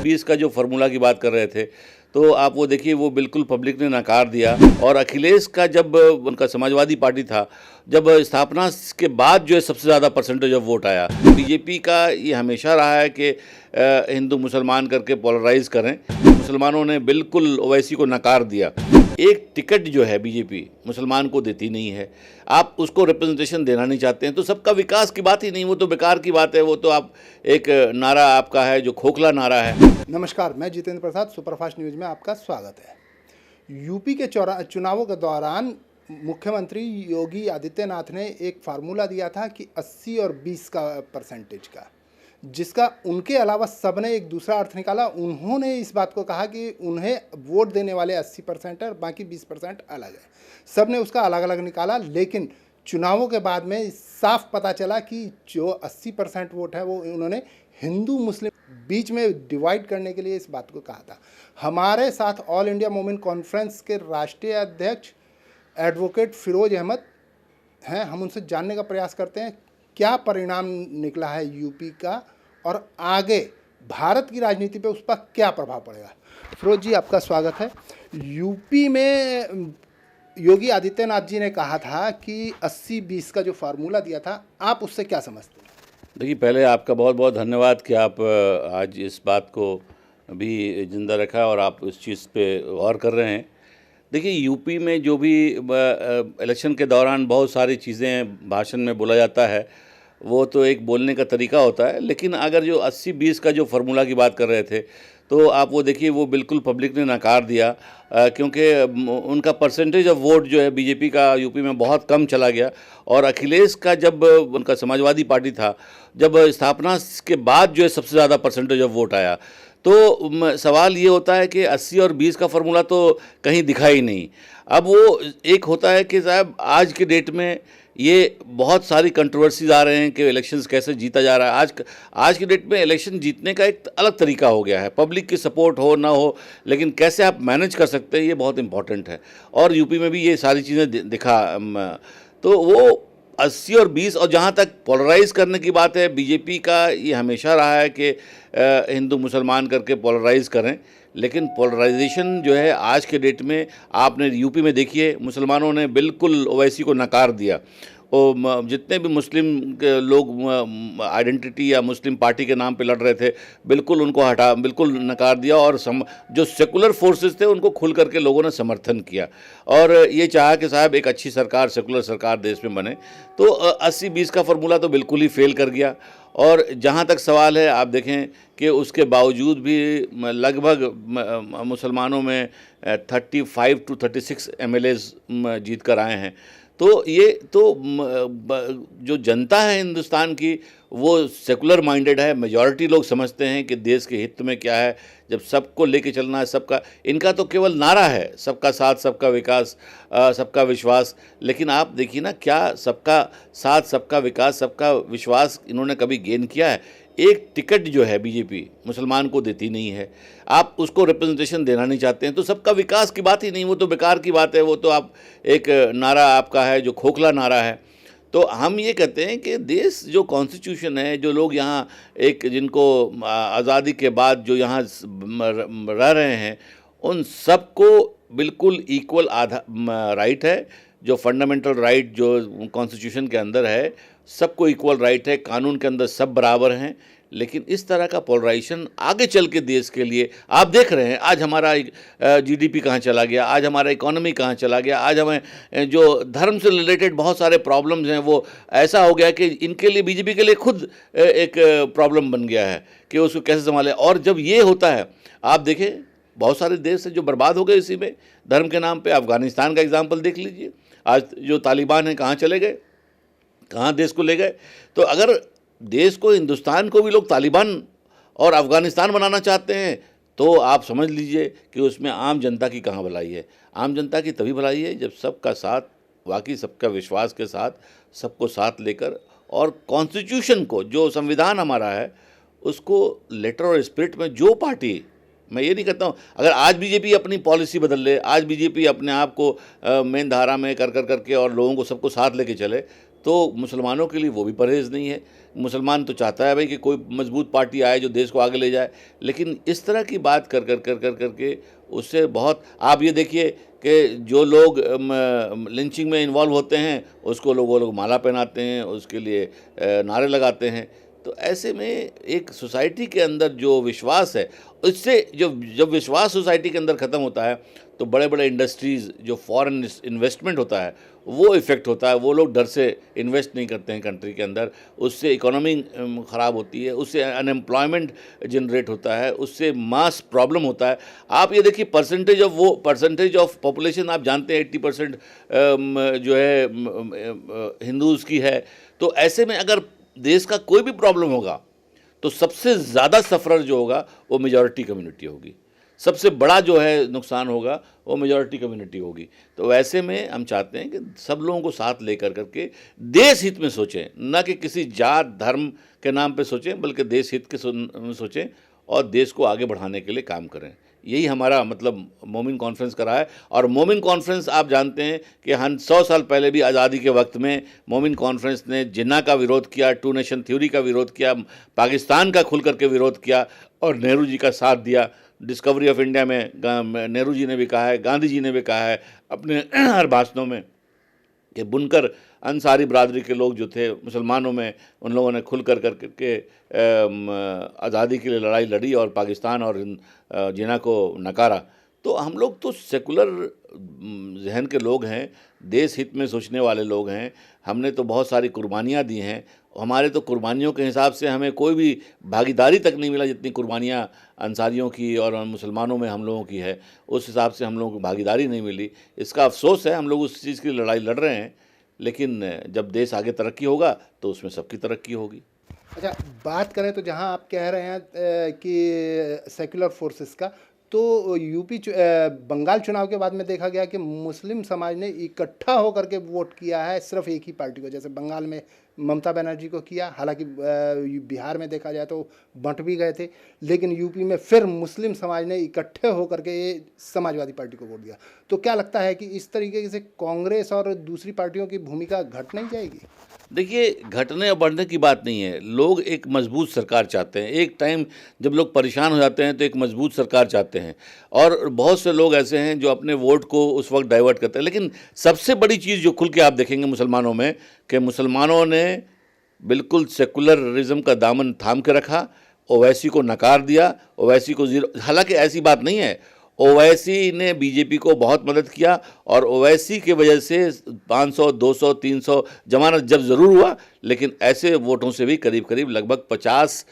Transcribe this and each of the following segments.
20 का जो फार्मूला की बात कर रहे थे, तो आप वो देखिए, वो बिल्कुल पब्लिक ने नकार दिया। और अखिलेश का जब उनका समाजवादी पार्टी था, जब स्थापना के बाद जो है सबसे ज़्यादा परसेंटेज ऑफ वोट आया। बीजेपी का ये हमेशा रहा है कि हिंदू मुसलमान करके पोलराइज करें। मुसलमानों ने बिल्कुल ओवैसी को नकार दिया। एक टिकट जो है बीजेपी मुसलमान को देती नहीं है, आप उसको रिप्रेजेंटेशन देना नहीं चाहते हैं, तो सबका विकास की बात ही नहीं, वो तो बेकार की बात है। वो तो आप एक नारा आपका है जो खोखला नारा है। नमस्कार, मैं जितेंद्र प्रसाद, सुपरफास्ट न्यूज में आपका स्वागत है। यूपी के चुनावों के दौरान मुख्यमंत्री योगी आदित्यनाथ ने एक फार्मूला दिया था कि 80 और 20 का परसेंटेज का, जिसका उनके अलावा सबने एक दूसरा अर्थ निकाला। उन्होंने इस बात को कहा कि उन्हें वोट देने वाले 80% है और बाकी 20% अलग है। सब ने उसका अलग अलग निकाला, लेकिन चुनावों के बाद में साफ पता चला कि जो 80% वोट है वो उन्होंने हिंदू मुस्लिम बीच में डिवाइड करने के लिए इस बात को कहा था। हमारे साथ ऑल इंडिया मोमिन कॉन्फ्रेंस के राष्ट्रीय अध्यक्ष एडवोकेट फिरोज अहमद हैं। हम उनसे जानने का प्रयास करते हैं क्या परिणाम निकला है यूपी का और आगे भारत की राजनीति पे उस पर क्या प्रभाव पड़ेगा। फिरोज जी, आपका स्वागत है। यूपी में योगी आदित्यनाथ जी ने कहा था कि 80-20 का जो फार्मूला दिया था, आप उससे क्या समझते हैं? देखिए, पहले आपका बहुत बहुत धन्यवाद कि आप आज इस बात को भी जिंदा रखा और आप इस चीज़ पे गौर कर रहे हैं। देखिए, यूपी में जो भी इलेक्शन के दौरान बहुत सारी चीज़ें भाषण में बोला जाता है, वो तो एक बोलने का तरीका होता है, लेकिन अगर जो 80-20 का जो फार्मूला की बात कर रहे थे, तो आप वो देखिए, वो बिल्कुल पब्लिक ने नकार दिया, क्योंकि उनका परसेंटेज ऑफ वोट जो है बीजेपी का यूपी में बहुत कम चला गया। और अखिलेश का जब उनका समाजवादी पार्टी था, जब स्थापना के बाद जो है सबसे ज़्यादा परसेंटेज ऑफ वोट आया, तो सवाल ये होता है कि 80 और 20 का फार्मूला तो कहीं दिखा ही नहीं। अब वो एक होता है कि साहब, आज के डेट में ये बहुत सारी कंट्रोवर्सीज आ रहे हैं कि इलेक्शंस कैसे जीता जा रहा है। आज की डेट में इलेक्शन जीतने का एक अलग तरीका हो गया है। पब्लिक की सपोर्ट हो ना हो, लेकिन कैसे आप मैनेज कर सकते हैं, ये बहुत इंपॉर्टेंट है। और यूपी में भी ये सारी चीज़ें दिखा। तो वो 80 और 20, और जहाँ तक पोलराइज करने की बात है, बीजेपी का ये हमेशा रहा है कि हिंदू मुसलमान करके पोलराइज करें। लेकिन पोलराइजेशन जो है आज के डेट में, आपने यूपी में देखिए, मुसलमानों ने बिल्कुल ओवैसी को नकार दिया। जितने भी मुस्लिम के लोग आइडेंटिटी या मुस्लिम पार्टी के नाम पे लड़ रहे थे, बिल्कुल उनको बिल्कुल नकार दिया। और जो सेकुलर फोर्सेस थे, उनको खुल करके लोगों ने समर्थन किया और ये चाहा कि साहब एक अच्छी सरकार, सेकुलर सरकार देश में बने। तो 80-20 का फार्मूला तो बिल्कुल ही फेल कर गया। और जहाँ तक सवाल है, आप देखें कि उसके बावजूद भी लगभग मुसलमानों में 35 to 36 MLAs जीत कर आए हैं। तो ये तो जो जनता है हिंदुस्तान की, वो सेकुलर माइंडेड है। मेजॉरिटी लोग समझते हैं कि देश के हित में क्या है, जब सबको लेके चलना है, सबका, इनका तो केवल नारा है, सबका साथ, सबका विकास, सबका विश्वास। लेकिन आप देखिए ना, क्या सबका साथ, सबका विकास, सबका विश्वास इन्होंने कभी गेन किया है? एक टिकट जो है बीजेपी मुसलमान को देती नहीं है, आप उसको रिप्रेजेंटेशन देना नहीं चाहते हैं, तो सबका विकास की बात ही नहीं, वो तो बेकार की बात है। वो तो आप एक नारा आपका है जो खोखला नारा है। तो हम ये कहते हैं कि देश जो कॉन्स्टिट्यूशन है, जो लोग यहाँ एक जिनको आज़ादी के बाद जो यहाँ रह रहे हैं, उन सबको बिल्कुल इक्वल राइट है। जो फंडामेंटल राइट जो कॉन्स्टिट्यूशन के अंदर है, सबको इक्वल राइट है, कानून के अंदर सब बराबर हैं। लेकिन इस तरह का पोलराइजेशन आगे चल के देश के लिए, आप देख रहे हैं आज हमारा GDP कहाँ चला गया, आज हमारा इकोनॉमी कहाँ चला गया। आज हमें जो धर्म से रिलेटेड बहुत सारे प्रॉब्लम्स हैं, वो ऐसा हो गया कि इनके लिए, बीजेपी के लिए खुद एक प्रॉब्लम बन गया है कि उसको कैसे संभालें। और जब ये होता है, आप देखें बहुत सारे देश हैं जो बर्बाद हो गए इसी में, धर्म के नाम पर। अफगानिस्तान का एग्जाम्पल देख लीजिए, आज जो तालिबान हैं कहाँ चले गए, कहाँ देश को ले गए। तो अगर देश को, हिंदुस्तान को भी लोग तालिबान और अफ़गानिस्तान बनाना चाहते हैं, तो आप समझ लीजिए कि उसमें आम जनता की कहाँ भलाई है। आम जनता की तभी भलाई है जब सबका साथ, वाकई सबका विश्वास के साथ, सबको साथ लेकर, और कॉन्स्टिट्यूशन को, जो संविधान हमारा है, उसको लेटर और स्पिरिट में जो पार्टी, मैं ये नहीं कहता हूँ अगर आज बीजेपी अपनी पॉलिसी बदल ले, आज बीजेपी अपने आप को मेन धारा में करके और लोगों को, सबको साथ लेके चले, तो मुसलमानों के लिए वो भी परहेज़ नहीं है। मुसलमान तो चाहता है भाई कि कोई मजबूत पार्टी आए जो देश को आगे ले जाए, लेकिन इस तरह की बात कर के उससे बहुत, आप ये देखिए कि जो लोग लिंचिंग में इन्वॉल्व होते हैं उसको वो लोग माला पहनाते हैं, उसके लिए नारे लगाते हैं। तो ऐसे में एक सोसाइटी के अंदर जो विश्वास है, इससे जब विश्वास सोसाइटी के अंदर ख़त्म होता है तो बड़े बड़े इंडस्ट्रीज़, जो फॉरेन इन्वेस्टमेंट होता है वो इफ़ेक्ट होता है। वो लोग डर से इन्वेस्ट नहीं करते हैं कंट्री के अंदर, उससे इकोनॉमी ख़राब होती है, उससे अनएम्प्लॉयमेंट जनरेट होता है, उससे मास प्रॉब्लम होता है। आप ये देखिए परसेंटेज ऑफ पॉपुलेशन आप जानते हैं 80% जो है हिंदूज़ की है। तो ऐसे में अगर देश का कोई भी प्रॉब्लम होगा तो सबसे ज़्यादा सफ़रर जो होगा वो मेजॉरिटी कम्युनिटी होगी, सबसे बड़ा जो है नुकसान होगा वो मेजॉरिटी कम्युनिटी होगी। तो वैसे में हम चाहते हैं कि सब लोगों को साथ लेकर करके देश हित में सोचें, न कि किसी जात धर्म के नाम पे सोचें, बल्कि देश हित के सोचें और देश को आगे बढ़ाने के लिए काम करें। यही हमारा मतलब मोमिन कॉन्फ्रेंस का रहा है। और मोमिन कॉन्फ्रेंस आप जानते हैं कि हम 100 साल पहले भी आज़ादी के वक्त में मोमिन कॉन्फ्रेंस ने जिन्ना का विरोध किया, टू नेशन थ्योरी का विरोध किया, पाकिस्तान का खुल करके विरोध किया और नेहरू जी का साथ दिया। डिस्कवरी ऑफ इंडिया में नेहरू जी ने भी कहा है, गांधी जी ने भी कहा है अपने हर भाषणों में कि बुनकर अंसारी बरादरी के लोग जो थे मुसलमानों में, उन लोगों ने खुल कर के आज़ादी के लिए लड़ाई लड़ी और पाकिस्तान और जिना को नकारा। तो हम लोग तो सेकुलर जहन के लोग हैं, देश हित में सोचने वाले लोग हैं। हमने तो बहुत सारी कुर्बानियाँ दी हैं, हमारे तो कुर्बानियों के हिसाब से हमें कोई भी भागीदारी तक नहीं मिला जितनी कुर्बानियाँ अंसारियों की और मुसलमानों में हम लोगों की है, उस हिसाब से हम लोगों को भागीदारी नहीं मिली। इसका अफसोस है, हम लोग उस चीज़ की लड़ाई लड़ रहे हैं, लेकिन जब देश आगे तरक्की होगा तो उसमें सबकी तरक्की होगी। अच्छा, बात करें तो जहां आप कह रहे हैं कि सेक्युलर फोर्सेस का, तो बंगाल चुनाव के बाद में देखा गया कि मुस्लिम समाज ने इकट्ठा होकर के वोट किया है सिर्फ एक ही पार्टी को। जैसे बंगाल में ममता बनर्जी को किया, हालांकि बिहार में देखा जाए तो बंट भी गए थे, लेकिन यूपी में फिर मुस्लिम समाज ने इकट्ठे होकर के समाजवादी पार्टी को वोट दिया। तो क्या लगता है कि इस तरीके से कांग्रेस और दूसरी पार्टियों की भूमिका घट नहीं जाएगी? देखिए, घटने और बढ़ने की बात नहीं है। लोग एक मजबूत सरकार चाहते हैं। एक टाइम जब लोग परेशान हो जाते हैं तो एक मजबूत सरकार चाहते हैं, और बहुत से लोग ऐसे हैं जो अपने वोट को उस वक्त डाइवर्ट करते हैं। लेकिन सबसे बड़ी चीज़ जो खुल के आप देखेंगे मुसलमानों में, कि मुसलमानों ने बिल्कुल सेकुलरिज्म का दामन थाम के रखा, ओवैसी को नकार दिया, ओवैसी को जीरो। हालांकि ऐसी बात नहीं है, ओवैसी ने बीजेपी को बहुत मदद किया और ओवैसी की वजह से 500, 200, 300 जमानत जब ज़रूर हुआ, लेकिन ऐसे वोटों से भी करीब करीब लगभग 50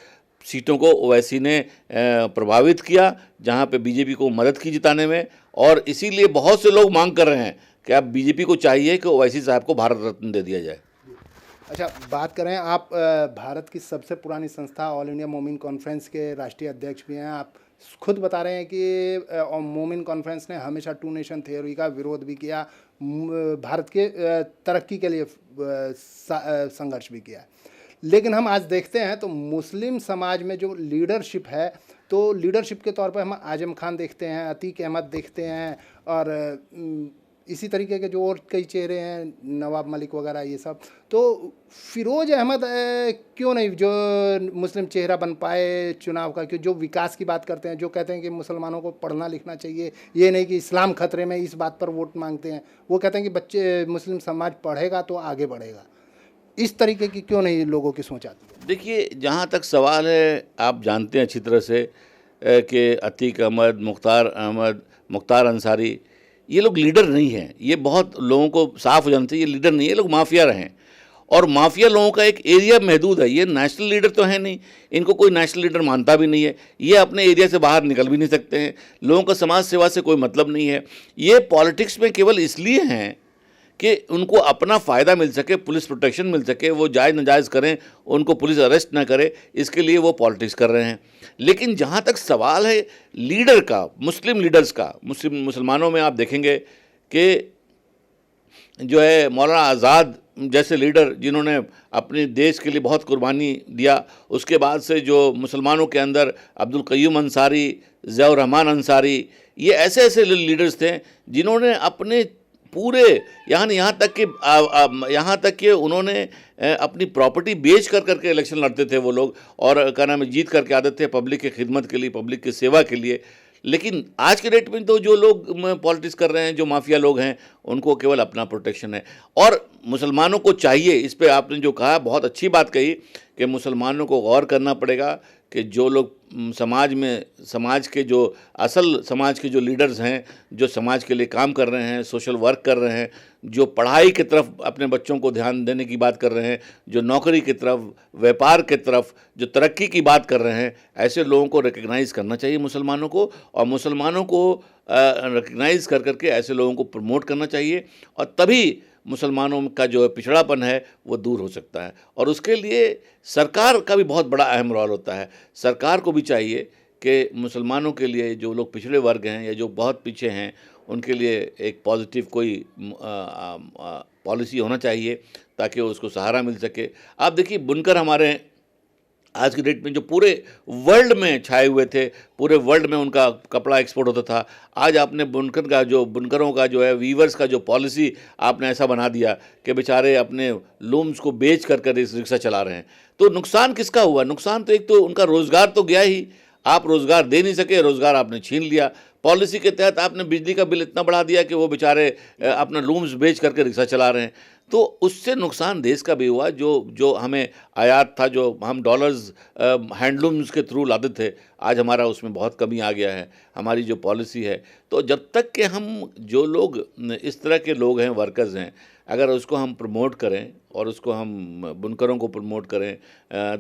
सीटों को ओवैसी ने प्रभावित किया, जहां पे बीजेपी को मदद की जिताने में। और इसीलिए बहुत से लोग मांग कर रहे हैं कि अब बीजेपी को चाहिए कि ओवैसी साहब को भारत रत्न दे दिया जाए। अच्छा, बात करें, आप भारत की सबसे पुरानी संस्था ऑल इंडिया मोमिन कॉन्फ्रेंस के राष्ट्रीय अध्यक्ष भी हैं। आप खुद बता रहे हैं कि मोमिन कॉन्फ्रेंस ने हमेशा टू नेशन थ्योरी का विरोध भी किया, भारत के तरक्की के लिए संघर्ष भी किया। लेकिन हम आज देखते हैं तो मुस्लिम समाज में जो लीडरशिप है, तो लीडरशिप के तौर पर हम आजम खान देखते हैं, अतीक अहमद देखते हैं, और इसी तरीके के जो और कई चेहरे हैं, नवाब मलिक वगैरह, ये सब। तो फिरोज अहमद क्यों नहीं जो मुस्लिम चेहरा बन पाए चुनाव का? क्यों जो विकास की बात करते हैं, जो कहते हैं कि मुसलमानों को पढ़ना लिखना चाहिए, ये नहीं कि इस्लाम खतरे में, इस बात पर वोट मांगते हैं। वो कहते हैं कि बच्चे मुस्लिम समाज पढ़ेगा तो आगे बढ़ेगा। इस तरीके की क्यों नहीं लोगों की सोच आती है? देखिए, जहाँ तक सवाल है, आप जानते हैं अच्छी तरह से कि अतीक अहमद, मुख्तार अंसारी, ये लोग लीडर नहीं हैं। ये बहुत लोगों को साफ हो जाना चाहिए, ये लीडर नहीं है, ये लोग माफिया रहे हैं। और माफिया लोगों का एक एरिया महदूद है, ये नेशनल लीडर तो है नहीं, इनको कोई नेशनल लीडर मानता भी नहीं है, ये अपने एरिया से बाहर निकल भी नहीं सकते हैं, लोगों का समाज सेवा से कोई मतलब नहीं है। ये पॉलिटिक्स में केवल इसलिए हैं कि उनको अपना फ़ायदा मिल सके, पुलिस प्रोटेक्शन मिल सके, वो जायज़ नाजायज़ करें, उनको पुलिस अरेस्ट ना करे, इसके लिए वो पॉलिटिक्स कर रहे हैं। लेकिन जहाँ तक सवाल है लीडर का, मुस्लिम लीडर्स का, मुसलमानों में आप देखेंगे कि जो है मौलाना आज़ाद जैसे लीडर जिन्होंने अपने देश के लिए बहुत कुर्बानी दिया, उसके बाद से जो मुसलमानों के अंदर अब्दुल क़य्यूम अंसारी, ज़ियाउर रहमान अंसारी, ये ऐसे ऐसे लीडर्स थे जिन्होंने अपने पूरे यहाँ तक कि उन्होंने अपनी प्रॉपर्टी बेच कर करके इलेक्शन लड़ते थे वो लोग, और क्या नाम है, जीत करके आते थे पब्लिक की खिदमत के लिए, पब्लिक की सेवा के लिए। लेकिन आज के डेट में तो जो लोग पॉलिटिक्स कर रहे हैं, जो माफिया लोग हैं, उनको केवल अपना प्रोटेक्शन है। और मुसलमानों को चाहिए, इस पे आपने जो कहा बहुत अच्छी बात कही कि मुसलमानों को गौर करना पड़ेगा कि जो लोग समाज के जो लीडर्स हैं, जो समाज के लिए काम कर रहे हैं, सोशल वर्क कर रहे हैं, जो पढ़ाई की तरफ अपने बच्चों को ध्यान देने की बात कर रहे हैं, जो नौकरी की तरफ, व्यापार की तरफ, जो तरक्की की बात कर रहे हैं, ऐसे लोगों को रिकग्नाइज़ करना चाहिए मुसलमानों को, और मुसलमानों को रिकग्नाइज़ कर करके ऐसे लोगों को प्रमोट करना चाहिए, और तभी मुसलमानों का जो पिछड़ापन है वो दूर हो सकता है। और उसके लिए सरकार का भी बहुत बड़ा अहम रोल होता है। सरकार को भी चाहिए कि मुसलमानों के लिए, जो लोग पिछड़े वर्ग हैं या जो बहुत पीछे हैं, उनके लिए एक पॉजिटिव कोई पॉलिसी होना चाहिए ताकि उसको सहारा मिल सके। आप देखिए, बुनकर हमारे आज की डेट में जो पूरे वर्ल्ड में छाए हुए थे, पूरे वर्ल्ड में उनका कपड़ा एक्सपोर्ट होता था, आज आपने बुनकरों का जो है, वीवर्स का जो पॉलिसी आपने ऐसा बना दिया कि बेचारे अपने लूम्स को बेच कर रिक्शा चला रहे हैं। तो नुकसान किसका हुआ? नुकसान तो एक तो उनका रोज़गार तो गया ही, आप रोज़गार दे नहीं सके, रोज़गार आपने छीन लिया। पॉलिसी के तहत आपने बिजली का बिल इतना बढ़ा दिया कि वो बेचारे अपना लूम्स बेच करके रिक्शा चला रहे हैं। तो उससे नुकसान देश का भी हुआ। जो हमें आयात था, जो हम डॉलर्स हैंडलूम्स के थ्रू लाते थे, आज हमारा उसमें बहुत कमी आ गया है, हमारी जो पॉलिसी है। तो जब तक कि हम, जो लोग इस तरह के लोग हैं, वर्कर्स हैं, अगर उसको हम प्रमोट करें और उसको हम बुनकरों को प्रमोट करें,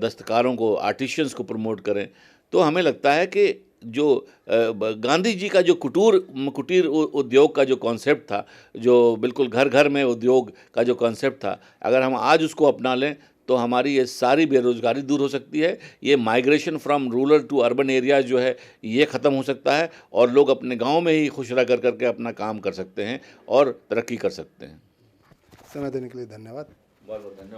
दस्तकारों को, आर्टिशियंस को प्रमोट करें, तो हमें लगता है कि जो गांधी जी का जो कुटीर उद्योग का जो कॉन्सेप्ट था, जो बिल्कुल घर घर में उद्योग का जो कॉन्सेप्ट था, अगर हम आज उसको अपना लें तो हमारी ये सारी बेरोज़गारी दूर हो सकती है। ये migration from rural to urban areas जो है, ये ख़त्म हो सकता है, और लोग अपने गांव में ही खुश रह करके अपना काम कर सकते हैं और तरक्की कर सकते हैं। समय देने के लिए धन्यवाद। बहुत बहुत धन्यवाद।